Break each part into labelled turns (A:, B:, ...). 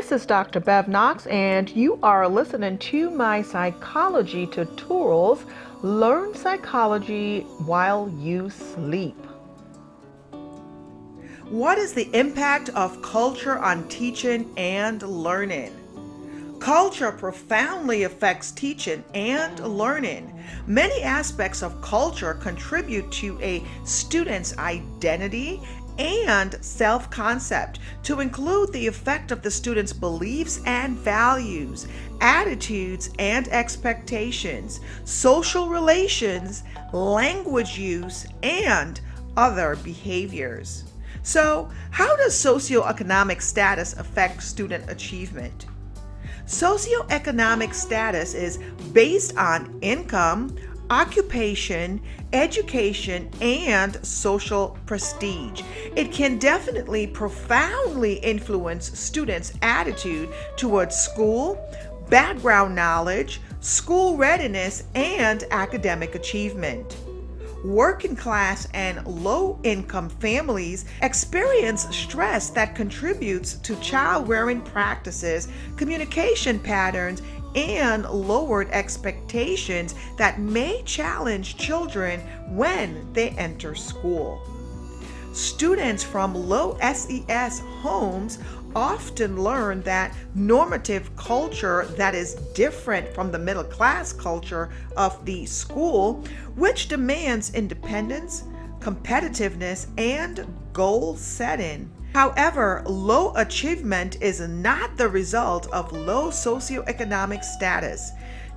A: This is Dr. Bev Knox, and you are listening to my psychology tutorials, Learn Psychology While You Sleep. What is the impact of culture on teaching and learning? Culture profoundly affects teaching and learning. Many aspects of culture contribute to a student's identity and self-concept, to include the effect of the student's beliefs and values, attitudes and expectations, social relations, language use, and other behaviors. So, how does socioeconomic status affect student achievement? Socioeconomic status is based on income, occupation, education, and social prestige. It can definitely profoundly influence students' attitude towards school, background knowledge, school readiness, and academic achievement. Working class and low-income families experience stress that contributes to child-rearing practices, communication patterns, and lowered expectations that may challenge children when they enter school. Students from low SES homes often learn that normative culture that is different from the middle class culture of the school, which demands independence, competitiveness, and goal setting. However, low achievement is not the result of low socioeconomic status.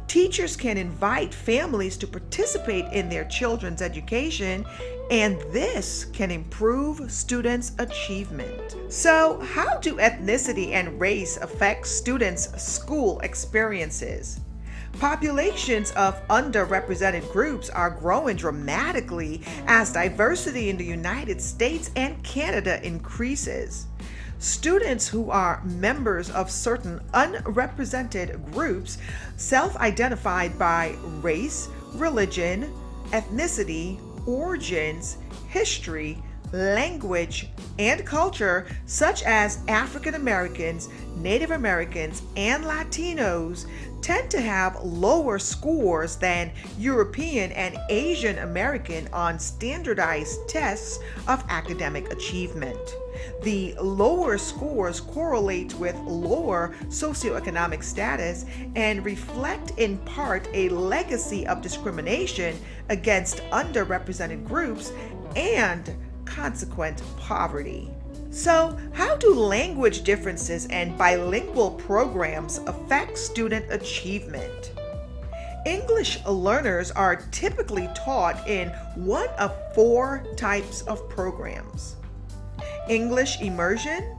A: Teachers can invite families to participate in their children's education, and this can improve students' achievement. So, how do ethnicity and race affect students' school experiences? Populations of underrepresented groups are growing dramatically as diversity in the United States and Canada increases. Students who are members of certain unrepresented groups, self-identified by race, religion, ethnicity, origins, history, language, and culture, such as African Americans, Native Americans, and Latinos, tend to have lower scores than European and Asian American on standardized tests of academic achievement. The lower scores correlate with lower socioeconomic status and reflect in part a legacy of discrimination against underrepresented groups and consequent poverty. So, how do language differences and bilingual programs affect student achievement? English learners are typically taught in one of four types of programs: English immersion,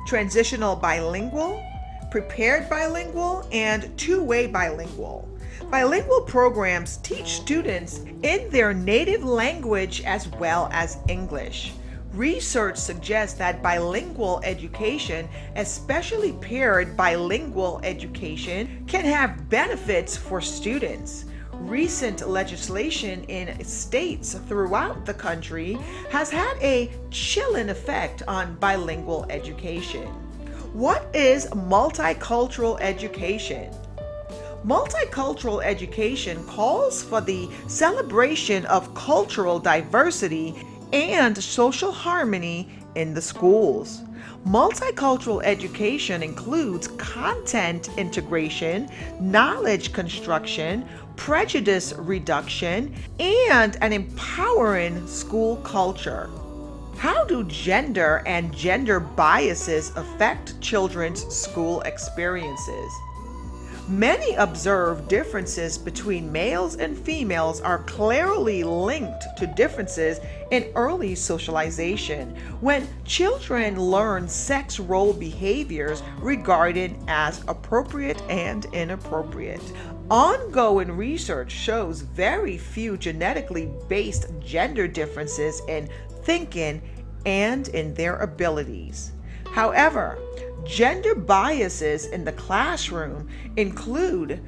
A: transitional bilingual, prepared bilingual, and two-way bilingual. Bilingual programs teach students in their native language as well as English. Research suggests that bilingual education, especially paired bilingual education, can have benefits for students. Recent legislation in states throughout the country has had a chilling effect on bilingual education. What is multicultural education? Multicultural education calls for the celebration of cultural diversity and social harmony in the schools. Multicultural education includes content integration, knowledge construction, prejudice reduction, and an empowering school culture. How do gender and gender biases affect children's school experiences? Many observed differences between males and females are clearly linked to differences in early socialization, when children learn sex role behaviors regarded as appropriate and inappropriate. Ongoing research shows very few genetically based gender differences in thinking and in their abilities. However, gender biases in the classroom include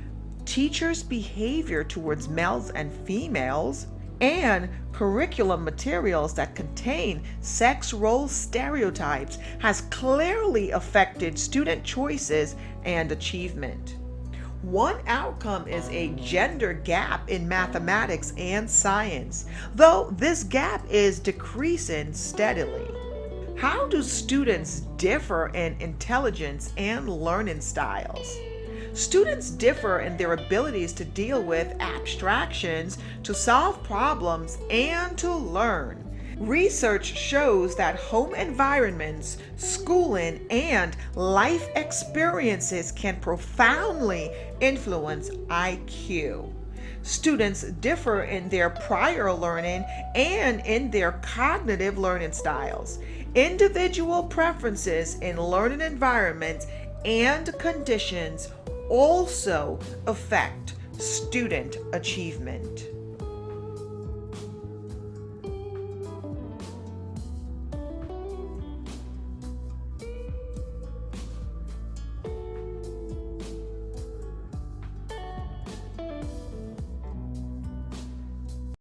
A: teachers' behavior towards males and females, and curriculum materials that contain sex role stereotypes has clearly affected student choices and achievement. One outcome is a gender gap in mathematics and science, though this gap is decreasing steadily. How do students differ in intelligence and learning styles? Students differ in their abilities to deal with abstractions, to solve problems, and to learn. Research shows that home environments, schooling, and life experiences can profoundly influence IQ. Students differ in their prior learning and in their cognitive learning styles. Individual preferences in learning environments and conditions also affect student achievement.